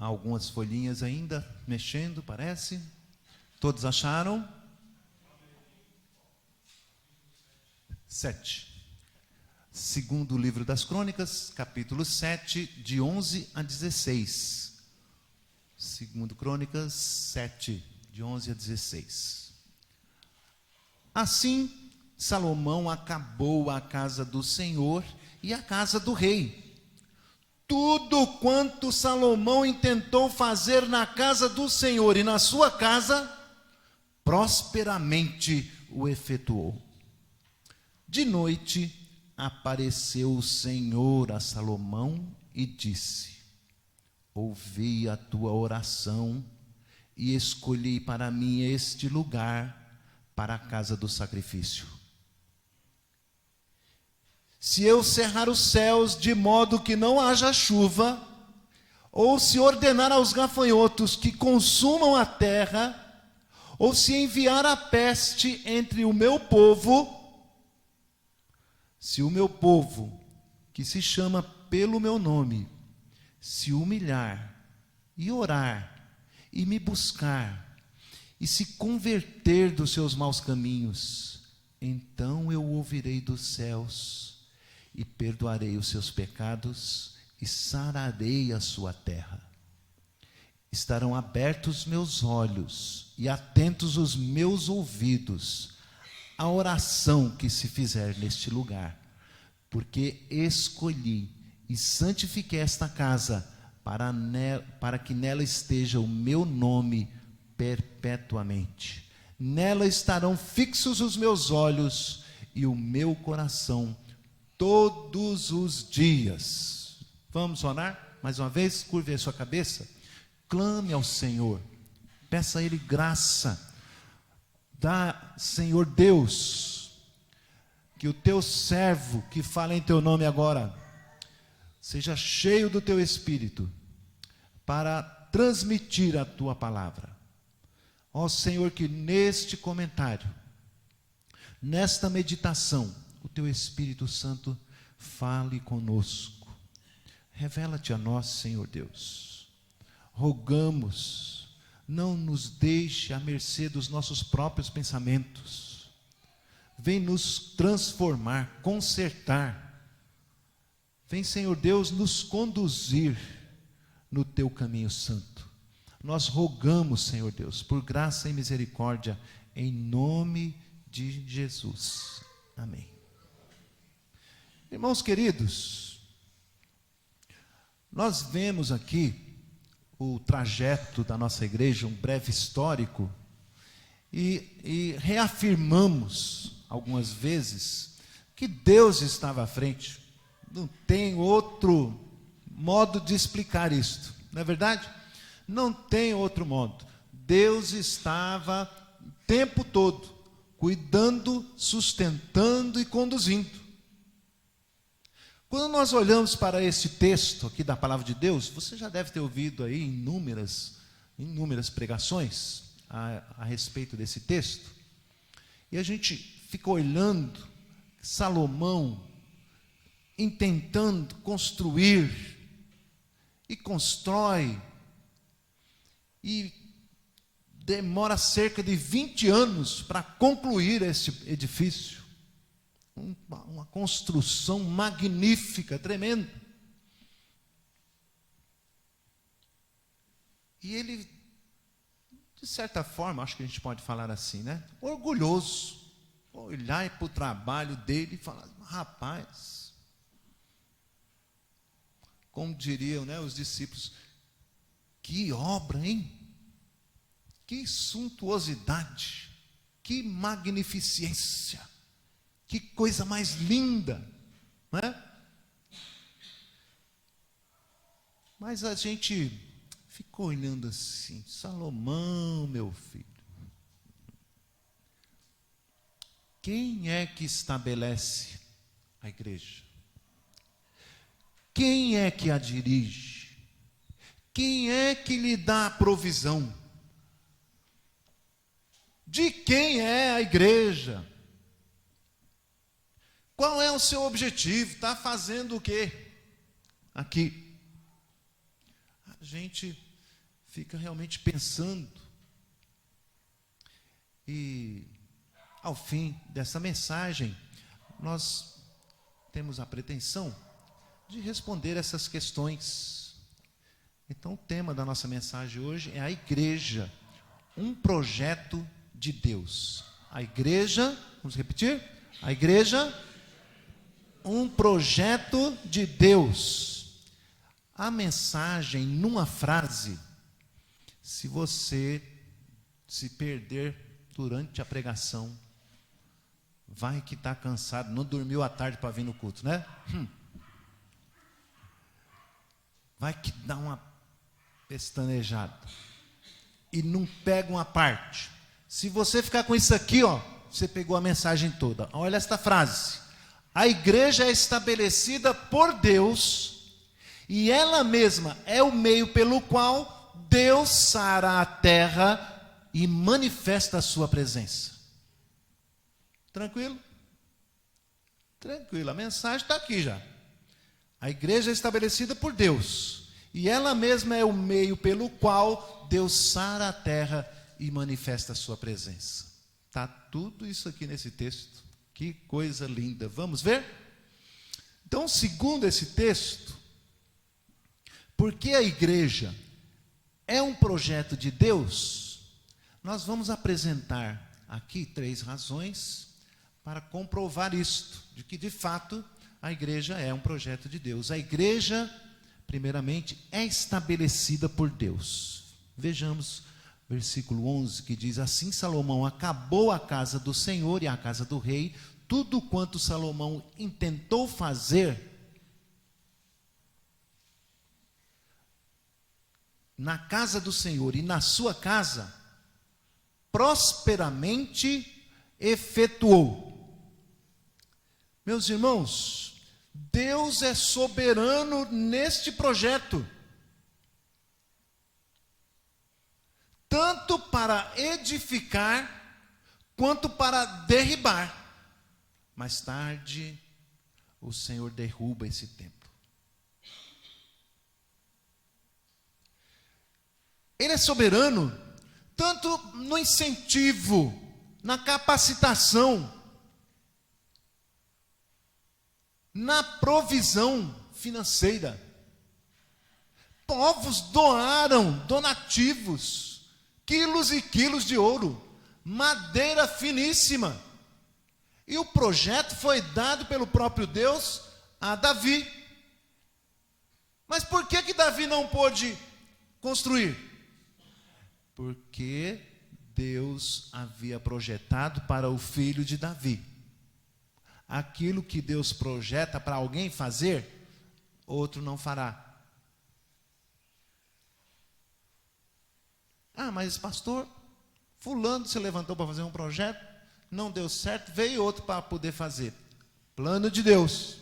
algumas folhinhas ainda mexendo, parece. Todos acharam? 7. Segundo livro das Crônicas, capítulo 7, de 11 a 16. Segundo Crônicas 7, de 11 a 16. Assim, Salomão acabou a casa do Senhor e a casa do rei. Tudo quanto Salomão intentou fazer na casa do Senhor e na sua casa, prosperamente o efetuou. De noite apareceu o Senhor a Salomão e disse: ouvi a tua oração e escolhi para mim este lugar para a casa do sacrifício. Se eu cerrar os céus de modo que não haja chuva, ou se ordenar aos gafanhotos que consumam a terra, ou se enviar a peste entre o meu povo, se o meu povo, que se chama pelo meu nome, se humilhar e orar e me buscar e se converter dos seus maus caminhos, então eu ouvirei dos céus e perdoarei os seus pecados e sararei a sua terra. Estarão abertos meus olhos e atentos os meus ouvidos à oração que se fizer neste lugar, porque escolhi e santifiquei esta casa para que nela esteja o meu nome perpetuamente. Nela estarão fixos os meus olhos e o meu coração todos os dias. Vamos orar? Mais uma vez, curve a sua cabeça. Clame ao Senhor. Peça a Ele graça. Dá, Senhor Deus, que o teu servo que fala em teu nome agora seja cheio do teu Espírito para transmitir a tua palavra. Ó Senhor, que neste comentário, nesta meditação, o teu Espírito Santo fale conosco. Revela-te a nós, Senhor Deus. Rogamos, não nos deixe à mercê dos nossos próprios pensamentos. Vem nos transformar, consertar. Vem, Senhor Deus, nos conduzir no teu caminho santo. Nós rogamos, Senhor Deus, por graça e misericórdia, em nome de Jesus. Amém. Irmãos queridos, nós vemos aqui o trajeto da nossa igreja, um breve histórico, e reafirmamos algumas vezes que Deus estava à frente. Não tem outro modo de explicar isto, não é verdade? Não tem outro modo. Deus estava o tempo todo cuidando, sustentando e conduzindo. Quando nós olhamos para esse texto aqui da palavra de Deus, você já deve ter ouvido aí inúmeras pregações a respeito desse texto, e a gente fica olhando Salomão intentando construir, e constrói, e demora cerca de 20 anos para concluir esse edifício. Uma construção magnífica, tremenda. E ele, de certa forma, acho que a gente pode falar assim, né? Orgulhoso. Olhar para o trabalho dele e falar: rapaz, como diriam, né, os discípulos, que obra, hein? Que suntuosidade, que magnificência. Que coisa mais linda, não é? Mas a gente ficou olhando assim: Salomão, meu filho, quem é que estabelece a igreja? Quem é que a dirige? Quem é que lhe dá a provisão? De quem é a igreja? Qual é o seu objetivo? Está fazendo o quê aqui? A gente fica realmente pensando. E ao fim dessa mensagem, nós temos a pretensão de responder essas questões. Então, o tema da nossa mensagem hoje é a igreja, um projeto de Deus. A igreja, vamos repetir? A igreja, um projeto de Deus. A mensagem, numa frase, se você se perder durante a pregação, vai que está cansado, não dormiu à tarde para vir no culto, né? Vai que dá uma pestanejada e não pega uma parte. Se você ficar com isso aqui, ó, você pegou a mensagem toda. Olha esta frase: a igreja é estabelecida por Deus e ela mesma é o meio pelo qual Deus sara a terra e manifesta a sua presença. Tranquilo? Tranquilo, a mensagem está aqui já. A igreja é estabelecida por Deus e ela mesma é o meio pelo qual Deus sara a terra e manifesta a sua presença. Está tudo isso aqui nesse texto. Que coisa linda. Vamos ver? Então, segundo esse texto, porque a igreja é um projeto de Deus, nós vamos apresentar aqui 3 razões para comprovar isto, de que de fato a igreja é um projeto de Deus. A igreja, primeiramente, é estabelecida por Deus. Vejamos versículo 11, que diz: assim Salomão acabou a casa do Senhor e a casa do rei, tudo quanto Salomão intentou fazer na casa do Senhor e na sua casa, prosperamente efetuou. Meus irmãos, Deus é soberano neste projeto, tanto para edificar, quanto para derribar. Mais tarde, o Senhor derruba esse templo. Ele é soberano, tanto no incentivo, na capacitação, na provisão financeira. Povos doaram donativos, quilos e quilos de ouro, madeira finíssima. E o projeto foi dado pelo próprio Deus a Davi. Mas por que Davi não pôde construir? Porque Deus havia projetado para o filho de Davi. Aquilo que Deus projeta para alguém fazer, outro não fará. Ah, mas pastor, fulano se levantou para fazer um projeto, não deu certo, veio outro para poder fazer. Plano de Deus.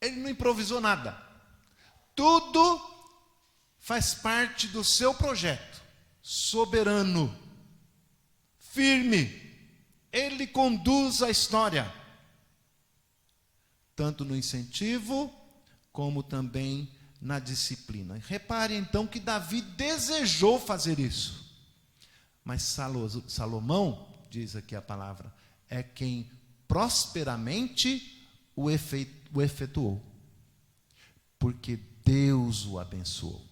Ele não improvisou nada. Tudo faz parte do seu projeto. Soberano. Firme. Ele conduz a história. Tanto no incentivo, como também na disciplina. Repare então que Davi desejou fazer isso. Mas Salomão, diz aqui a palavra, é quem prosperamente o efetuou. Porque Deus o abençoou.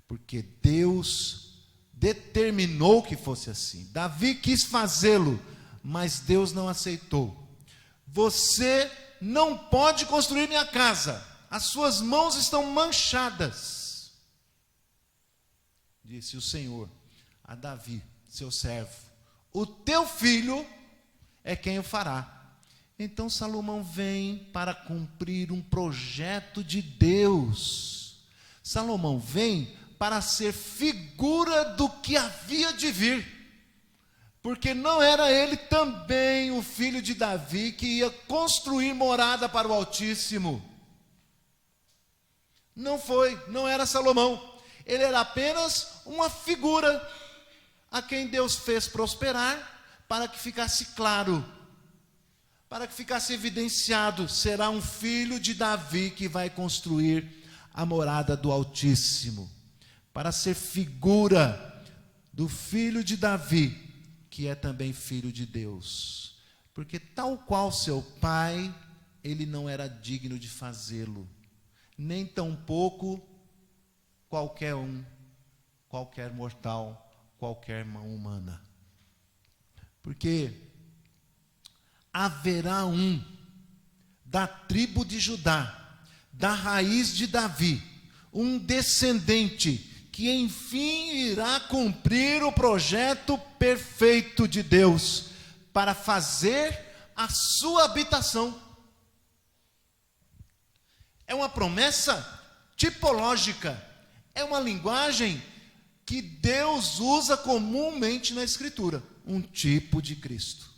Porque Deus determinou que fosse assim. Davi quis fazê-lo, mas Deus não aceitou. Você não pode construir minha casa. As suas mãos estão manchadas, disse o Senhor a Davi, seu servo. O teu filho é quem o fará. Então Salomão vem para cumprir um projeto de Deus. Salomão vem para ser figura do que havia de vir. Porque não era ele também o filho de Davi que ia construir morada para o Altíssimo. Não foi, não era Salomão. Ele era apenas uma figura a quem Deus fez prosperar, para que ficasse claro, para que ficasse evidenciado, será um filho de Davi que vai construir a morada do Altíssimo, para ser figura do filho de Davi, que é também filho de Deus. Porque tal qual seu pai, ele não era digno de fazê-lo, nem tampouco qualquer mortal, qualquer mão humana. Porque haverá um da tribo de Judá, da raiz de Davi, um descendente que enfim irá cumprir o projeto perfeito de Deus para fazer a sua habitação. É uma promessa tipológica, é uma linguagem que Deus usa comumente na Escritura, um tipo de Cristo.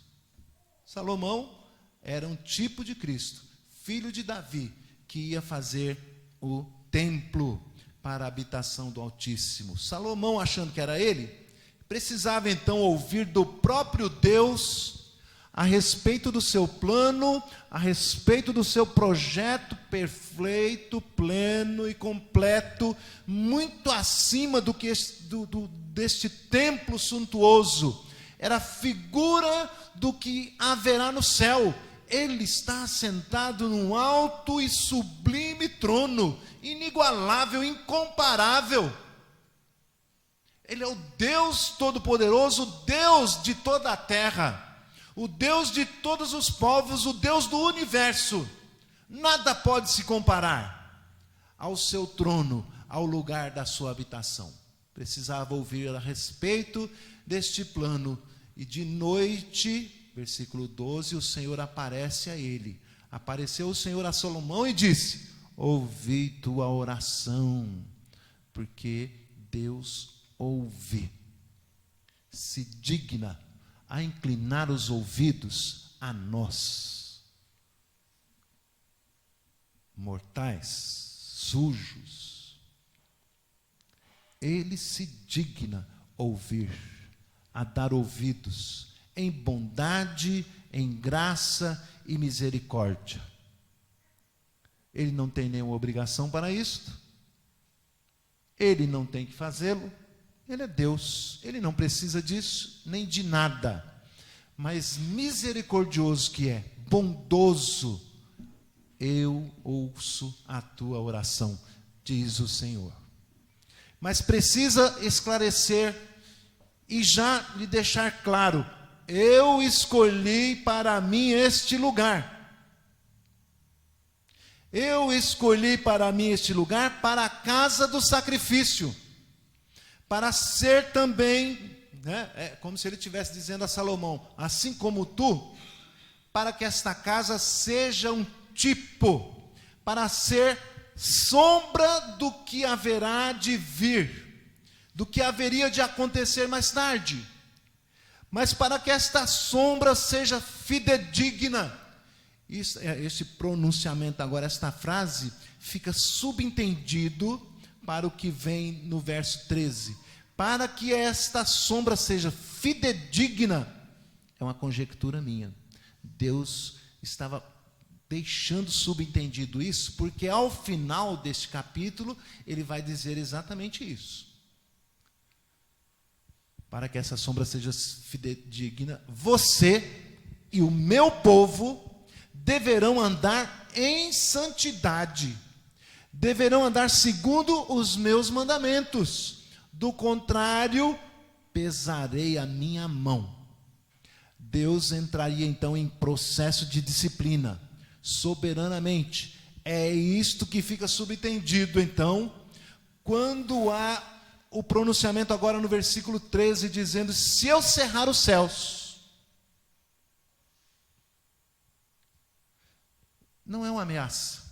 Salomão era um tipo de Cristo, filho de Davi, que ia fazer o templo para a habitação do Altíssimo. Salomão, achando que era ele, precisava então ouvir do próprio Deus a respeito do seu plano, a respeito do seu projeto perfeito, pleno e completo, muito acima do que deste templo suntuoso. Era figura do que haverá no céu. Ele está assentado num alto e sublime trono, inigualável, incomparável. Ele é o Deus Todo-Poderoso, o Deus de toda a terra, o Deus de todos os povos, o Deus do universo. Nada pode se comparar ao seu trono, ao lugar da sua habitação. Precisava ouvir a respeito deste plano, e de noite, versículo 12, o Senhor aparece a ele. Apareceu o Senhor a Salomão e disse: ouvi tua oração, porque Deus ouve, se digna a inclinar os ouvidos a nós, mortais, sujos. Ele se digna ouvir, a dar ouvidos, em bondade, em graça e misericórdia. Ele não tem nenhuma obrigação para isto, ele não tem que fazê-lo, ele é Deus, ele não precisa disso, nem de nada, mas misericordioso que é, bondoso, eu ouço a tua oração, diz o Senhor. Mas precisa esclarecer e já lhe deixar claro: eu escolhi para mim este lugar. Eu escolhi para mim este lugar para a casa do sacrifício, para ser também, é como se ele estivesse dizendo a Salomão, assim como tu, para que esta casa seja um tipo, para ser sombra do que haverá de vir, do que haveria de acontecer mais tarde, mas para que esta sombra seja fidedigna. Este pronunciamento agora, esta frase, fica subentendido para o que vem no verso 13. Para que esta sombra seja fidedigna, é uma conjectura minha. Deus estava deixando subentendido isso, porque ao final deste capítulo, ele vai dizer exatamente isso. Para que essa sombra seja fidedigna, você e o meu povo deverão andar em santidade, deverão andar segundo os meus mandamentos, do contrário, pesarei a minha mão. Deus entraria então em processo de disciplina, soberanamente. É isto que fica subentendido então, quando há o pronunciamento agora no versículo 13, dizendo: se eu cerrar os céus. Não é uma ameaça.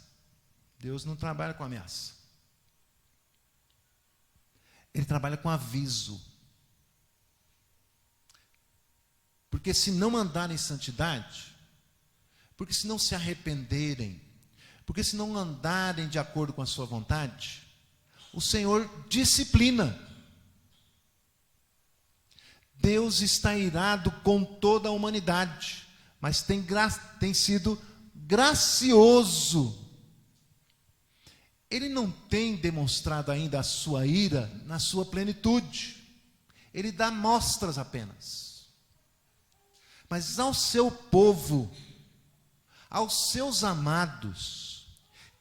Deus não trabalha com ameaça. Ele trabalha com aviso. Porque se não andarem em santidade, porque se não se arrependerem, porque se não andarem de acordo com a sua vontade, o Senhor disciplina. Deus está irado com toda a humanidade, mas tem sido gracioso. ele não tem demonstrado ainda a sua ira na sua plenitude. Ele dá mostras apenas. Mas ao seu povo, aos seus amados,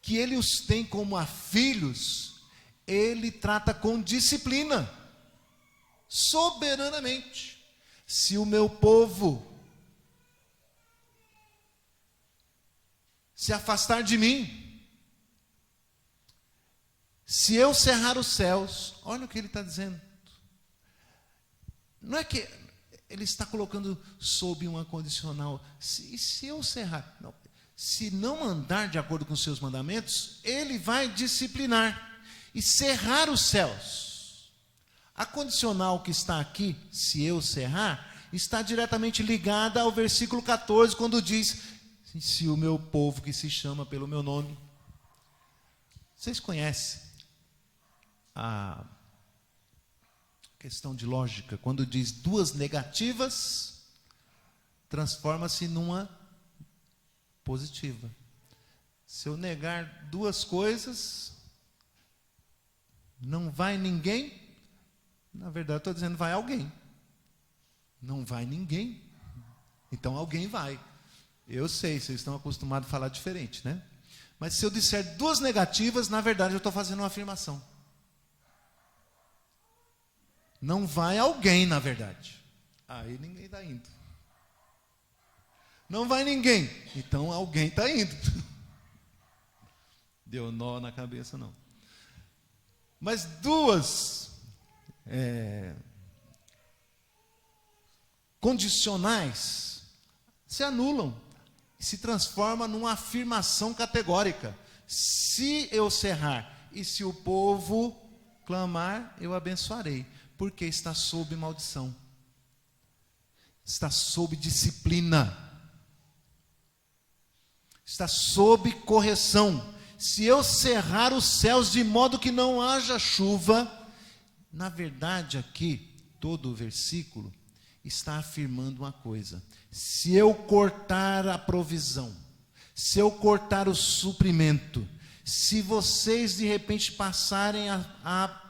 que ele os tem como a filhos, ele trata com disciplina, soberanamente. Se o meu povo se afastar de mim, se eu cerrar os céus, olha o que ele está dizendo. Não é que ele está colocando sob uma condicional. Se eu cerrar, não, se não andar de acordo com os seus mandamentos, ele vai disciplinar e cerrar os céus. A condicional que está aqui, se eu cerrar, está diretamente ligada ao versículo 14, quando diz: se o meu povo que se chama pelo meu nome. Vocês conhecem a questão de lógica, quando diz duas negativas, transforma-se numa positiva. Se eu negar duas coisas, não vai ninguém. Na verdade, estou dizendo vai alguém. Não vai ninguém. Então alguém vai. Eu sei, vocês estão acostumados a falar diferente, né? Mas se eu disser duas negativas, na verdade eu estou fazendo uma afirmação. Não vai alguém, na verdade. Aí ninguém está indo. Não vai ninguém. Então alguém está indo. Deu nó na cabeça, não. Mas duas condicionais se anulam. Se transforma numa afirmação categórica. Se eu cerrar e se o povo clamar, eu abençoarei. Porque está sob maldição. Está sob disciplina. Está sob correção. Se eu cerrar os céus de modo que não haja chuva, na verdade aqui, todo o versículo está afirmando uma coisa: se eu cortar a provisão, se eu cortar o suprimento, se vocês de repente passarem a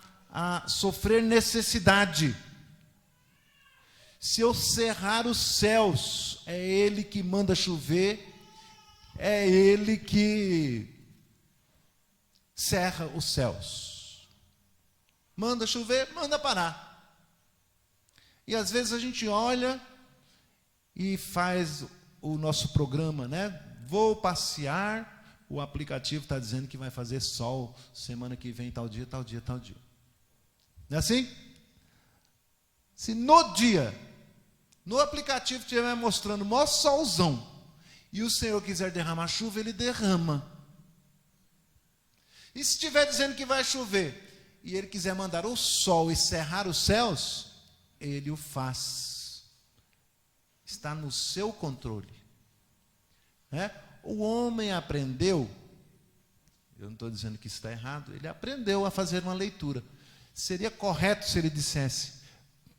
sofrer necessidade, se eu cerrar os céus, é Ele que manda chover, é Ele que cerra os céus. Manda chover, manda parar. E às vezes a gente olha e faz o nosso programa, né? Vou passear, o aplicativo está dizendo que vai fazer sol semana que vem, tal dia, tal dia, tal dia. Não é assim? Se no dia, no aplicativo estiver mostrando o maior solzão, e o Senhor quiser derramar chuva, Ele derrama. E se estiver dizendo que vai chover, e Ele quiser mandar o sol e cerrar os céus, Ele o faz. Está no seu controle. O homem aprendeu, eu não estou dizendo que isso está errado, ele aprendeu a fazer uma leitura. Seria correto se ele dissesse: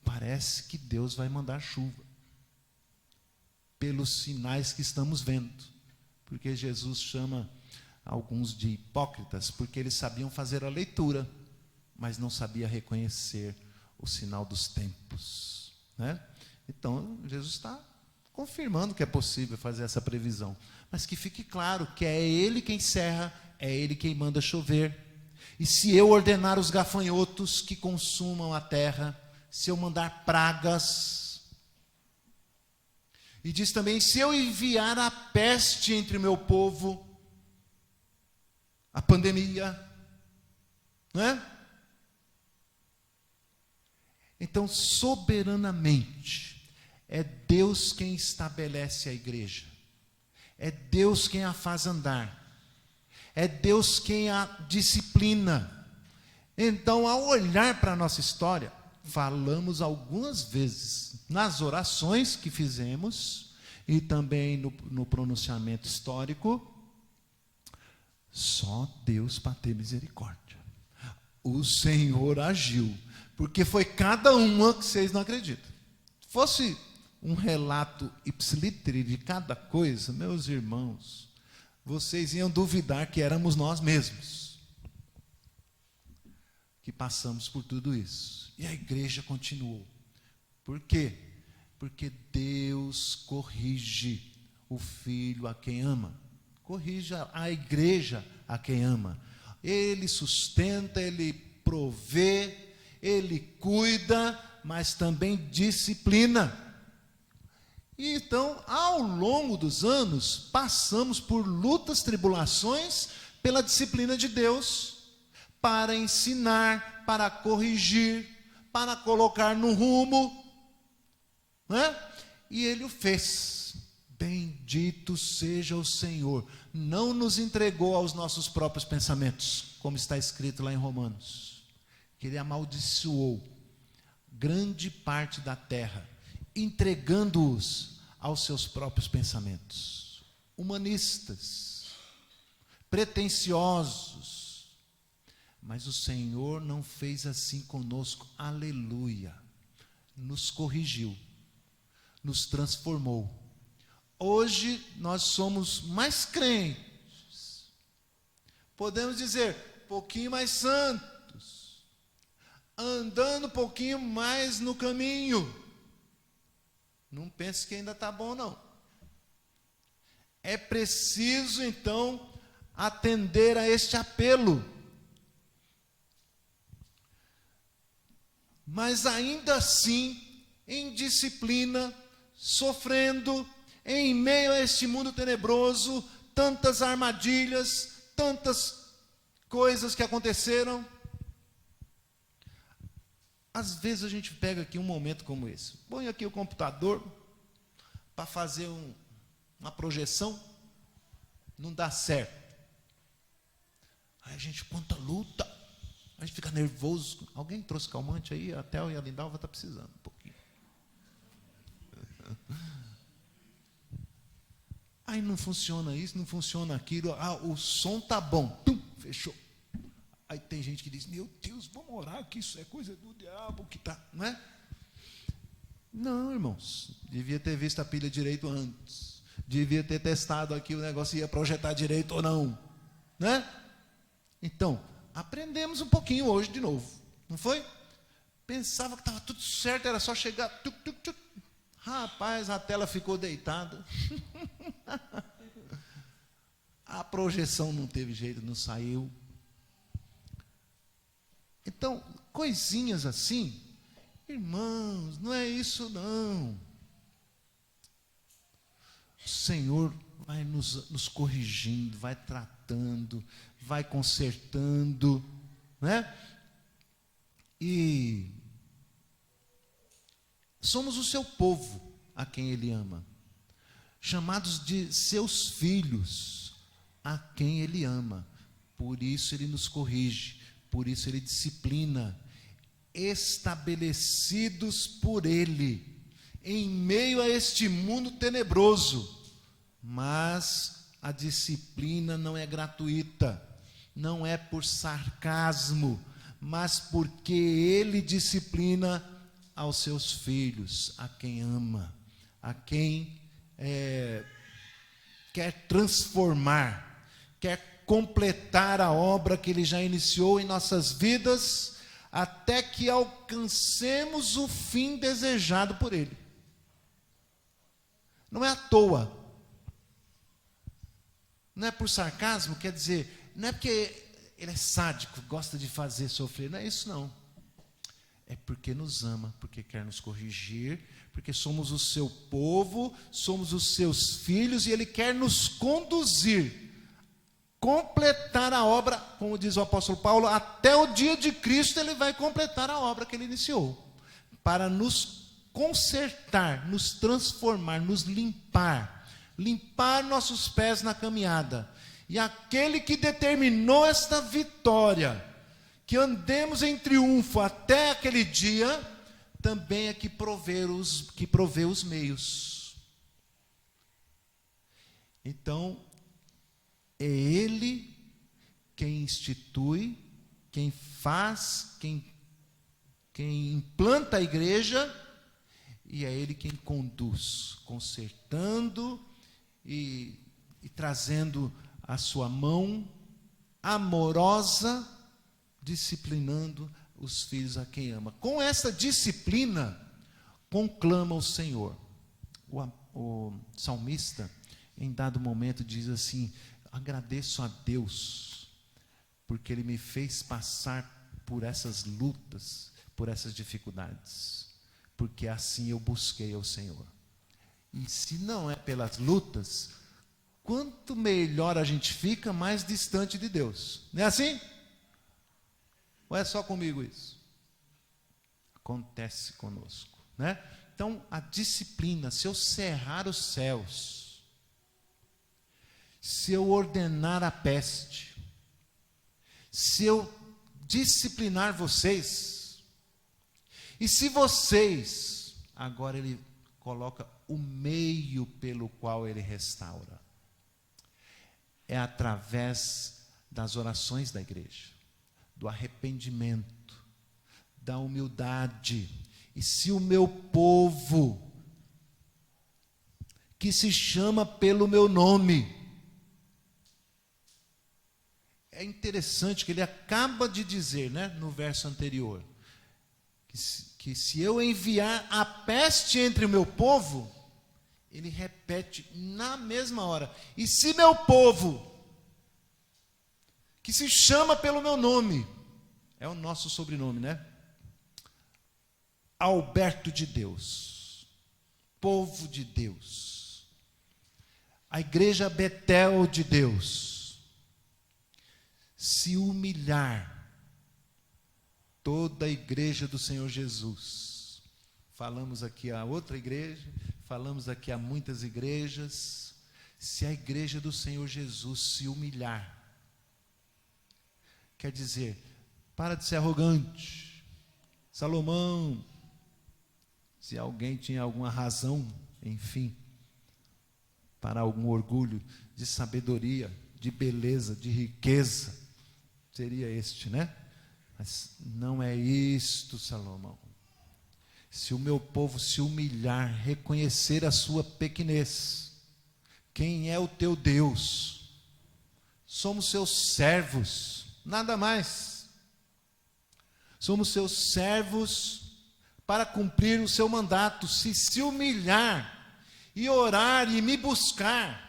parece que Deus vai mandar chuva, pelos sinais que estamos vendo. Porque Jesus chama alguns de hipócritas, porque eles sabiam fazer a leitura, mas não sabiam reconhecer o sinal dos tempos, né? Então, Jesus está confirmando que é possível fazer essa previsão. Mas que fique claro que é Ele quem cerra, é Ele quem manda chover. E se eu ordenar os gafanhotos que consumam a terra, se eu mandar pragas, e diz também, se eu enviar a peste entre o meu povo, a pandemia, não é? Então, soberanamente, é Deus quem estabelece a igreja. É Deus quem a faz andar. É Deus quem a disciplina. Então, ao olhar para a nossa história, falamos algumas vezes nas orações que fizemos e também no pronunciamento histórico, só Deus para ter misericórdia. O Senhor agiu, porque foi cada uma que vocês não acreditam. Se fosse um relato ipsiliteri de cada coisa, meus irmãos, vocês iam duvidar que éramos nós mesmos. que passamos por tudo isso. E a igreja continuou. Por quê? Porque Deus corrige o filho a quem ama. Corrige a igreja a quem ama. Ele sustenta, ele provê, ele cuida, mas também disciplina. E então, ao longo dos anos, passamos por lutas, tribulações, pela disciplina de Deus, para ensinar, para corrigir, para colocar no rumo, né? E Ele o fez. Bendito seja o Senhor. Não nos entregou aos nossos próprios pensamentos, como está escrito lá em Romanos, que Ele amaldiçoou grande parte da terra, entregando-os aos seus próprios pensamentos, humanistas, pretensiosos. Mas o Senhor não fez assim conosco, aleluia. Nos corrigiu, nos transformou. Hoje nós somos mais crentes, podemos dizer, um pouquinho mais santos, andando um pouquinho mais no caminho. Não pense que ainda está bom, não. É preciso, então, atender a este apelo. Mas ainda assim, em disciplina, sofrendo, em meio a este mundo tenebroso, tantas armadilhas, tantas coisas que aconteceram. Às vezes a gente pega aqui um momento como esse, põe aqui o computador para fazer uma projeção, não dá certo. Aí a gente, quanta luta, a gente fica nervoso. Alguém trouxe calmante aí? A Theo e a Lindalva estão precisando um pouquinho. Aí não funciona isso, não funciona aquilo. O som tá bom, fechou. Aí tem gente que diz, meu Deus, vamos orar, que isso é coisa do diabo, que tá, não é? Não, irmãos, devia ter visto a pilha direito antes, devia ter testado aqui o negócio, ia projetar direito ou não, né? Então, aprendemos um pouquinho hoje de novo, não foi? Pensava que estava tudo certo, era só chegar, rapaz, a tela ficou deitada, a projeção não teve jeito, não saiu. Então, coisinhas assim, irmãos, não é isso não. O Senhor vai nos corrigindo, vai tratando, vai consertando, né? E somos o seu povo a quem Ele ama, chamados de seus filhos a quem Ele ama. Por isso Ele nos corrige, por isso Ele disciplina, estabelecidos por Ele, em meio a este mundo tenebroso. Mas a disciplina não é gratuita, não é por sarcasmo, mas porque Ele disciplina aos seus filhos, a quem ama, a quem quer transformar, quer completar a obra que Ele já iniciou em nossas vidas, até que alcancemos o fim desejado por Ele. Não é à toa, não é por sarcasmo, quer dizer, não é porque Ele é sádico, gosta de fazer sofrer, não é isso não. É porque nos ama, porque quer nos corrigir, porque somos o seu povo, somos os seus filhos, e Ele quer nos conduzir, completar a obra, como diz o apóstolo Paulo, até o dia de Cristo Ele vai completar a obra que Ele iniciou, para nos consertar, nos transformar, nos limpar nossos pés na caminhada. E aquele que determinou esta vitória, que andemos em triunfo até aquele dia, também é que provê os meios. Então, é Ele quem institui, quem faz, quem implanta a igreja, e é Ele quem conduz, consertando e trazendo a sua mão amorosa disciplinando os filhos a quem ama. Com essa disciplina, conclama o Senhor. O salmista, em dado momento, diz assim: agradeço a Deus, porque Ele me fez passar por essas lutas, por essas dificuldades, porque assim eu busquei ao Senhor. E se não é pelas lutas, quanto melhor a gente fica, mais distante de Deus. Não é assim? Ou é só comigo isso? Acontece conosco, né? Então, a disciplina, se eu cerrar os céus, se eu ordenar a peste, se eu disciplinar vocês, e se vocês, agora ele coloca o meio pelo qual ele restaura, é através das orações da igreja, do arrependimento, da humildade. E se o meu povo, que se chama pelo meu nome, é interessante que ele acaba de dizer, né, no verso anterior, que se eu enviar a peste entre o meu povo, ele repete na mesma hora: e se meu povo, que se chama pelo meu nome, é o nosso sobrenome, né? Alberto de Deus, povo de Deus, a igreja Betel de Deus, se humilhar, toda a igreja do Senhor Jesus, falamos aqui a outra igreja, falamos aqui a muitas igrejas, se a igreja do Senhor Jesus se humilhar, quer dizer, para de ser arrogante. Salomão, se alguém tinha alguma razão, enfim, para algum orgulho de sabedoria, de beleza, de riqueza, seria este, né? Mas não é isto, Salomão. Se o meu povo se humilhar, reconhecer a sua pequenez, quem é o teu Deus? Somos seus servos, nada mais. Somos seus servos para cumprir o seu mandato. Se humilhar e orar e me buscar,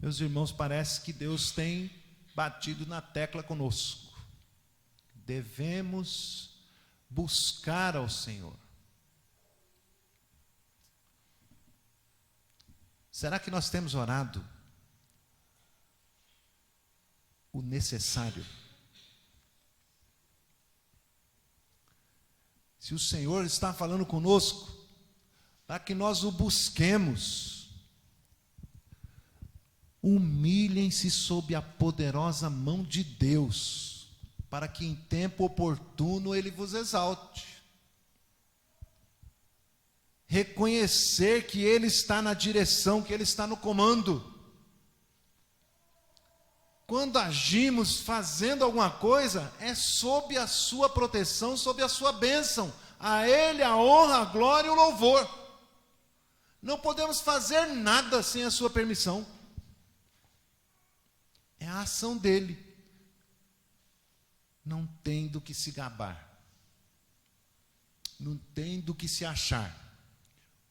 meus irmãos, parece que Deus tem batido na tecla conosco. Devemos buscar ao Senhor. Será que nós temos orado o necessário? Se o Senhor está falando conosco, para que nós o busquemos, humilhem-se sob a poderosa mão de Deus, para que em tempo oportuno Ele vos exalte. Reconhecer que Ele está na direção, que Ele está no comando. Quando agimos fazendo alguma coisa, é sob a sua proteção, sob a sua bênção. A Ele a honra, a glória e o louvor. Não podemos fazer nada sem a sua permissão. É a ação dele. Não tem do que se gabar. Não tem do que se achar.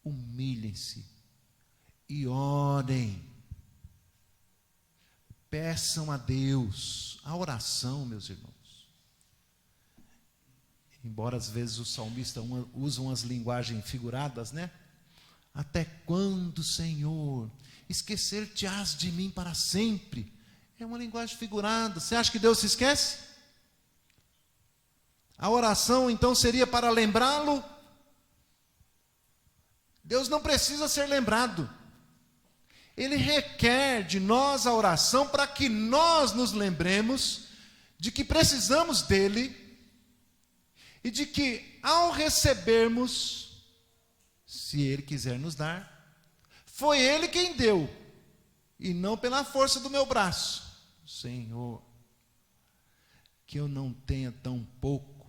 Humilhem-se e orem. Peçam a Deus. A oração, meus irmãos, embora às vezes o salmista usa umas linguagens figuradas, né? Até quando, Senhor, esquecer-te-ás de mim para sempre? É uma linguagem figurada. Você acha que Deus se esquece? A oração então seria para lembrá-lo? Deus não precisa ser lembrado. Ele requer de nós a oração para que nós nos lembremos de que precisamos dele e de que ao recebermos, se ele quiser nos dar, foi ele quem deu e não pela força do meu braço. Senhor, que eu não tenha tão pouco,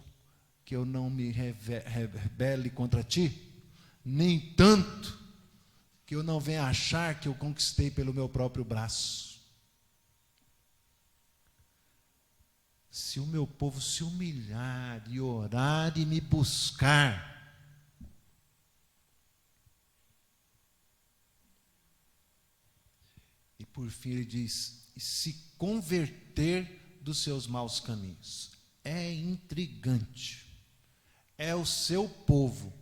que eu não me rebele contra ti, nem tanto que eu não venha achar que eu conquistei pelo meu próprio braço. se o meu povo se humilhar e orar e me buscar, e por fim ele diz, e se converter dos seus maus caminhos. É intrigante, é o seu povo,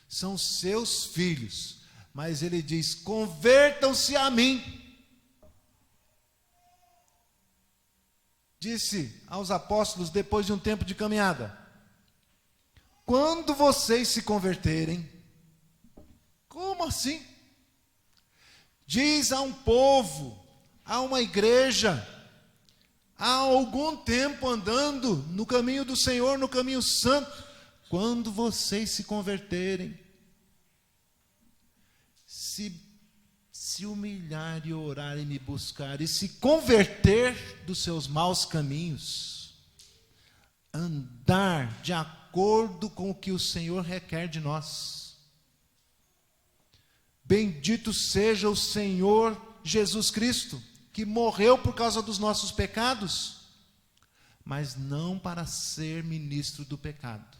são seus filhos, mas ele diz, convertam-se a mim. Disse aos apóstolos depois de um tempo de caminhada, quando vocês se converterem, como assim? Diz a um povo, a uma igreja, há algum tempo andando no caminho do Senhor, no caminho santo, quando vocês se converterem, se humilhar e orar e me buscar, e se converter dos seus maus caminhos, andar de acordo com o que o Senhor requer de nós. Bendito seja o Senhor Jesus Cristo, que morreu por causa dos nossos pecados, mas não para ser ministro do pecado.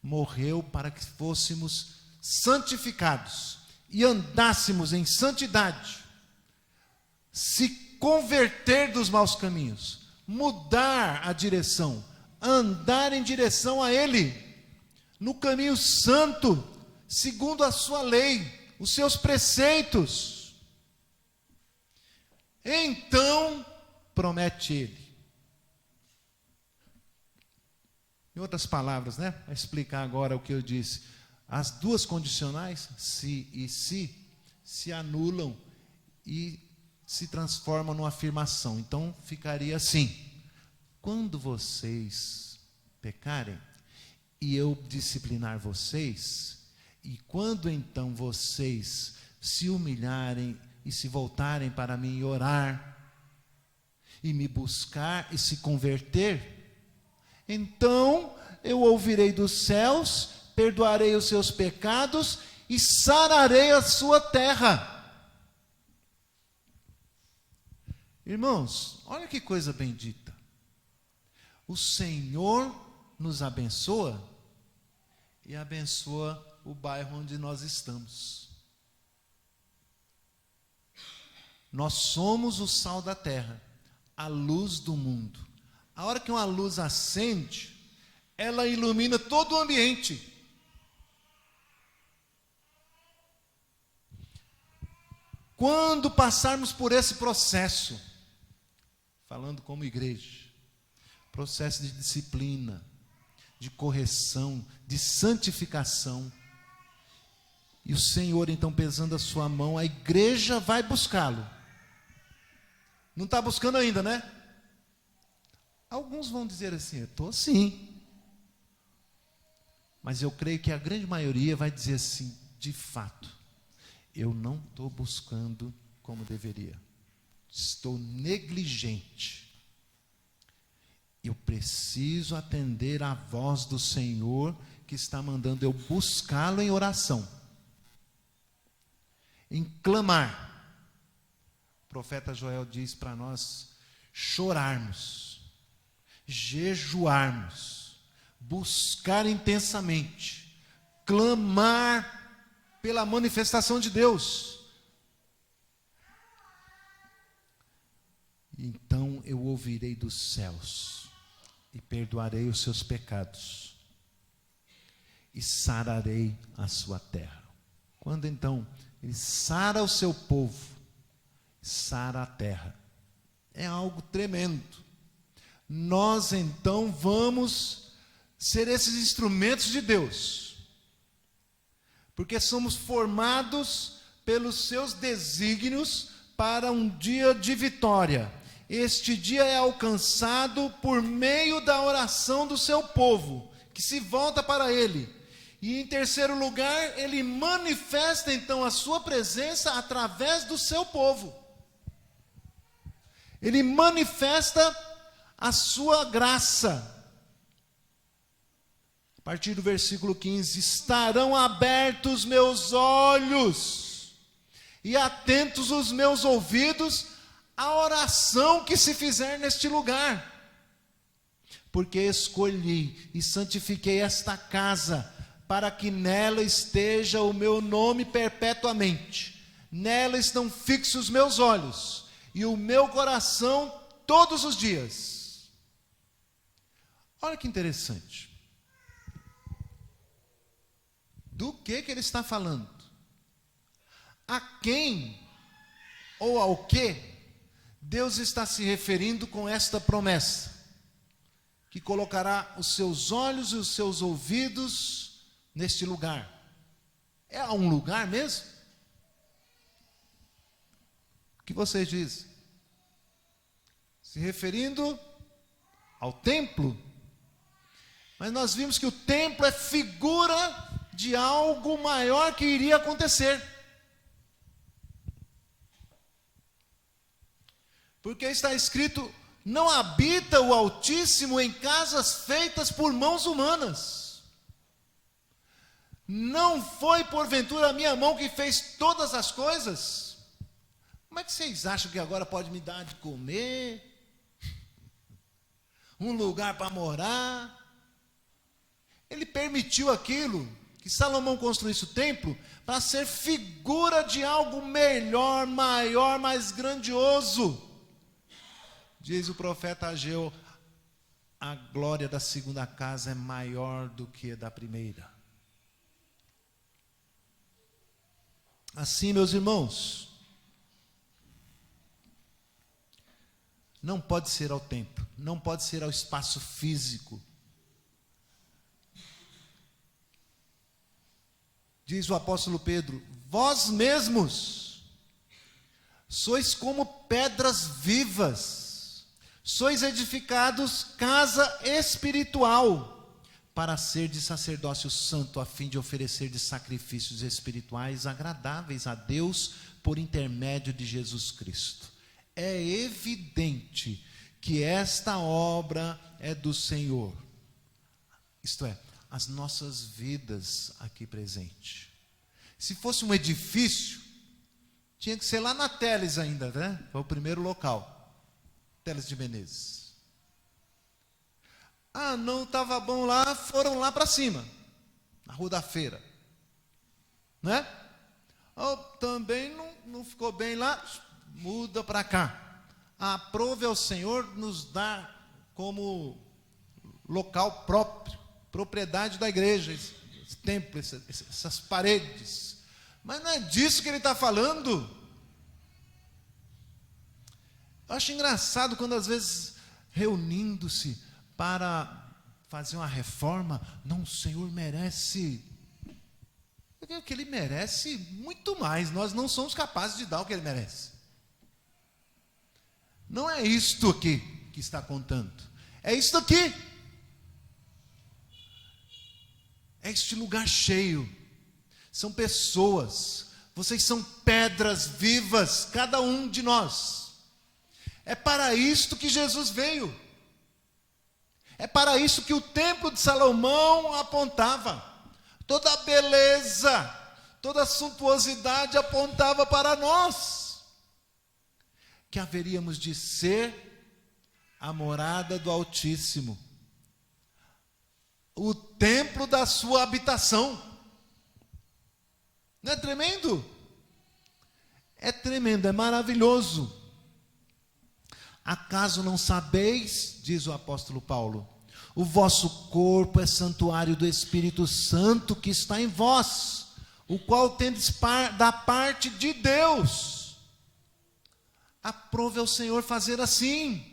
Morreu para que fôssemos santificados e andássemos em santidade, se converter dos maus caminhos, mudar a direção, andar em direção a Ele, no caminho santo, segundo a sua lei, os seus preceitos. Então, promete Ele. Em outras palavras, para explicar agora o que eu disse, as duas condicionais, se e se anulam e se transformam numa afirmação. Então, ficaria assim, quando vocês pecarem, e eu disciplinar vocês, e quando então vocês se humilharem e se voltarem para mim e orar, e me buscar e se converter, então eu ouvirei dos céus, perdoarei os seus pecados e sararei a sua terra. Irmãos, olha que coisa bendita. O Senhor nos abençoa e abençoa o bairro onde nós estamos. Nós somos o sal da terra, a luz do mundo. A hora que uma luz acende, ela ilumina todo o ambiente. Quando passarmos por esse processo, falando como igreja, processo de disciplina, de correção, de santificação, e o Senhor então pesando a sua mão, a igreja vai buscá-lo. Não está buscando ainda, né? Alguns vão dizer assim, eu estou sim. Mas eu creio que a grande maioria vai dizer assim, de fato, eu não estou buscando como deveria. Estou negligente. Eu preciso atender à voz do Senhor que está mandando eu buscá-lo em oração. Em clamar. O profeta Joel diz para nós chorarmos, jejuarmos, buscar intensamente, clamar pela manifestação de Deus. Então eu ouvirei dos céus e perdoarei os seus pecados e sararei a sua terra. Quando então ele sara o seu povo, sara a terra, é algo tremendo. Nós então vamos ser esses instrumentos de Deus, porque somos formados pelos seus desígnios para um dia de vitória. Este dia é alcançado por meio da oração do seu povo, que se volta para Ele. E em terceiro lugar, Ele manifesta então a sua presença através do seu povo. Ele manifesta a sua graça. A partir do versículo 15, estarão abertos meus olhos e atentos os meus ouvidos à oração que se fizer neste lugar, porque escolhi e santifiquei esta casa, para que nela esteja o meu nome perpetuamente. Nela estão fixos os meus olhos e o meu coração todos os dias. Olha que interessante. Do que ele está falando? A quem ou ao que Deus está se referindo com esta promessa? Que colocará os seus olhos e os seus ouvidos neste lugar. É um lugar mesmo? O que vocês dizem? Se referindo ao templo. Mas nós vimos que o templo é figura de algo maior que iria acontecer. Porque está escrito: não habita o Altíssimo em casas feitas por mãos humanas. Não foi porventura a minha mão que fez todas as coisas? Como é que vocês acham que agora pode me dar de comer? Um lugar para morar? Ele permitiu aquilo, que Salomão construísse o templo, para ser figura de algo melhor, maior, mais grandioso. Diz o profeta Ageu: a glória da segunda casa é maior do que a da primeira. Assim, meus irmãos, não pode ser ao templo, não pode ser ao espaço físico. Diz o apóstolo Pedro: vós mesmos sois como pedras vivas, sois edificados casa espiritual, para ser de sacerdócio santo, a fim de oferecer de sacrifícios espirituais agradáveis a Deus por intermédio de Jesus Cristo. É evidente que esta obra é do Senhor. Isto é, as nossas vidas aqui presentes. Se fosse um edifício, tinha que ser lá na Teles ainda, né? Foi o primeiro local. Teles de Menezes. Ah, não estava bom lá, foram lá para cima, na Rua da Feira. Né? Oh, também não ficou bem lá, muda para cá. Aprove ao Senhor nos dar como local próprio, propriedade da igreja, esse templo, essas paredes. Mas não é disso que ele está falando. Eu acho engraçado quando às vezes, reunindo-se para fazer uma reforma, não, o Senhor merece. O que ele merece muito mais, nós não somos capazes de dar o que ele merece. Não é isto aqui que está contando, é isto aqui. É este lugar cheio, são pessoas, vocês são pedras vivas, cada um de nós. É para isto que Jesus veio. É para isso que o templo de Salomão apontava. Toda a beleza, toda a suntuosidade apontava para nós. Que haveríamos de ser a morada do Altíssimo. O templo da sua habitação. Não é tremendo? É tremendo, é maravilhoso. Acaso não sabeis, diz o apóstolo Paulo, o vosso corpo é santuário do Espírito Santo que está em vós, o qual tendes da parte de Deus. Aprove ao Senhor fazer assim.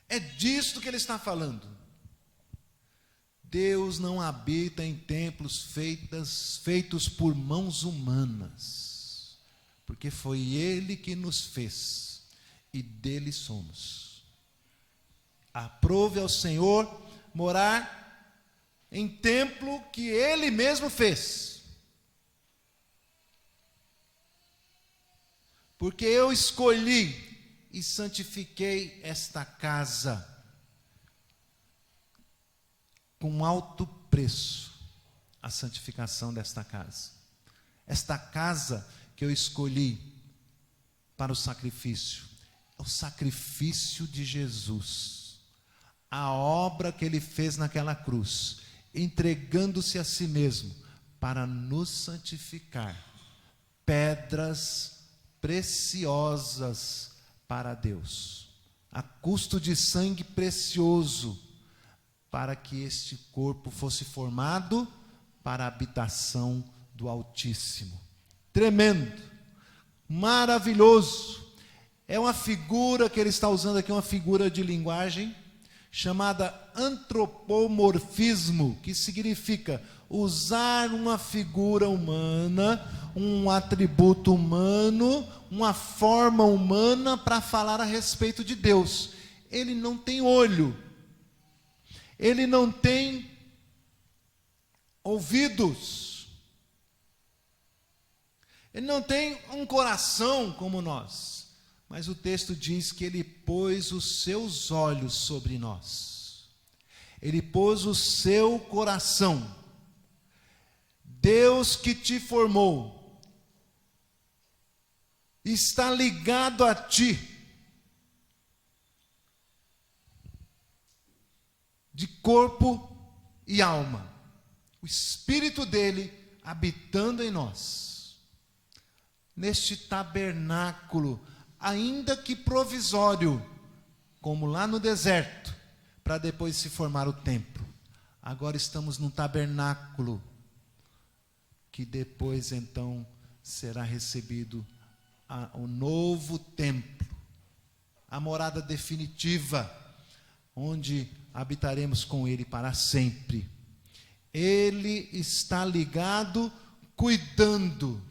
É disto que ele está falando. Deus não habita em templos feitos por mãos humanas, porque foi Ele que nos fez, e dele somos. Aprove ao Senhor morar em templo que Ele mesmo fez. Porque eu escolhi e santifiquei esta casa com alto preço, a santificação desta casa. Esta casa que eu escolhi para o sacrifício, o sacrifício de Jesus, a obra que ele fez naquela cruz, entregando-se a si mesmo para nos santificar, pedras preciosas para Deus, a custo de sangue precioso, para que este corpo fosse formado para a habitação do Altíssimo. Tremendo, maravilhoso. É uma figura que ele está usando aqui, uma figura de linguagem chamada antropomorfismo, que significa usar uma figura humana, um atributo humano, uma forma humana para falar a respeito de Deus. Ele não tem olho, ele não tem ouvidos, ele não tem um coração como nós. Mas o texto diz que ele pôs os seus olhos sobre nós. Ele pôs o seu coração. Deus que te formou está ligado a ti, de corpo e alma. O Espírito dele habitando em nós. Neste tabernáculo, ainda que provisório, como lá no deserto, para depois se formar o templo. Agora estamos num tabernáculo, que depois então será recebido o novo templo, a morada definitiva, onde habitaremos com ele para sempre. Ele está ligado, cuidando,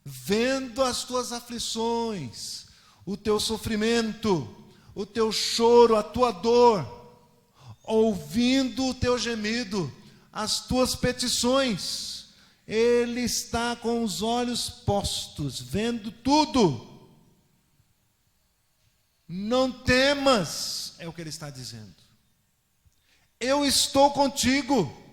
vendo as tuas aflições, o teu sofrimento, o teu choro, a tua dor, ouvindo o teu gemido, as tuas petições. Ele está com os olhos postos, vendo tudo. Não temas, é o que ele está dizendo. Eu estou contigo.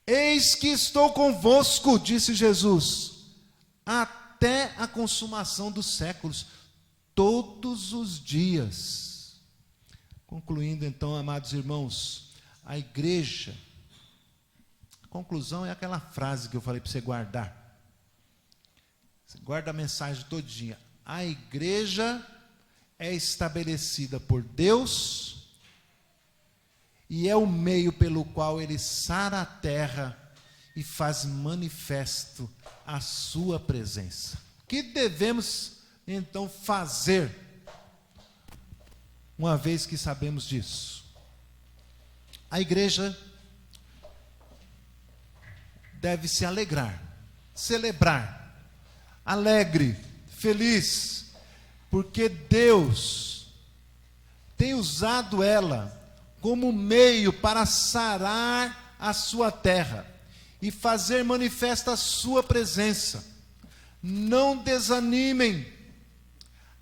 Eis que estou convosco, disse Jesus, até a consumação dos séculos, todos os dias. Concluindo então, amados irmãos, a igreja, a conclusão é aquela frase que eu falei para você guardar. Você guarda a mensagem todinha. A igreja é estabelecida por Deus e é o meio pelo qual ele sara a terra e faz manifesto a sua presença. O que devemos então fazer, uma vez que sabemos disso? A igreja deve se alegrar, celebrar, alegre, feliz, porque Deus tem usado ela como meio para sarar a sua terra e fazer manifesta a sua presença. Não desanimem.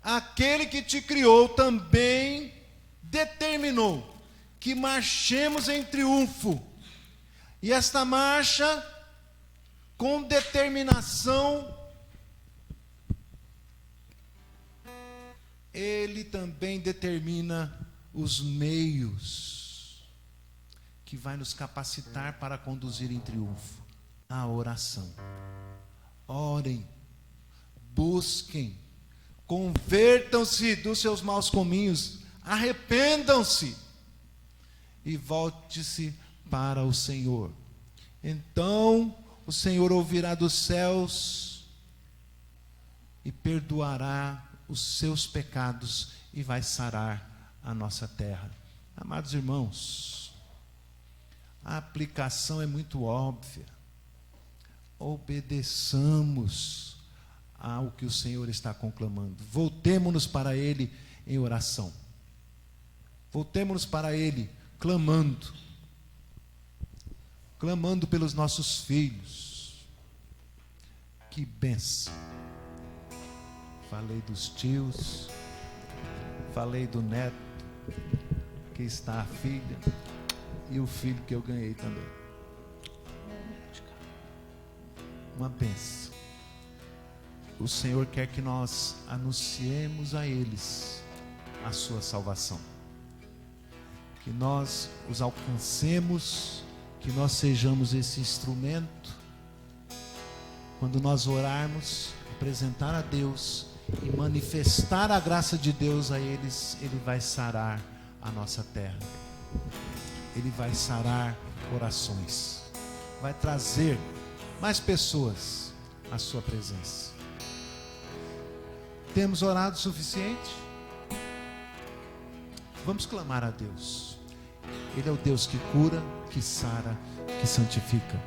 Aquele que te criou também determinou que marchemos em triunfo. E esta marcha, com determinação, ele também determina os meios que vai nos capacitar para conduzir em triunfo. A oração. Orem, busquem, convertam-se dos seus maus caminhos, arrependam-se e volte-se para o Senhor. Então o Senhor ouvirá dos céus e perdoará os seus pecados e vai sarar a nossa terra. Amados irmãos, a aplicação é muito óbvia. Obedeçamos ao que o Senhor está conclamando. Voltemo-nos para Ele em oração. Voltemo-nos para Ele clamando. Clamando pelos nossos filhos. Que bênção. Falei dos tios, falei do neto, que está a filha, e o filho que eu ganhei também. Uma bênção. o Senhor quer que nós anunciemos a eles a sua salvação. Que nós os alcancemos, que nós sejamos esse instrumento. Quando nós orarmos, apresentar a Deus e manifestar a graça de Deus a eles, Ele vai sarar a nossa terra. Ele vai sarar corações. Vai trazer mais pessoas à sua presença. Temos orado o suficiente? Vamos clamar a Deus. Ele é o Deus que cura, que sara, que santifica.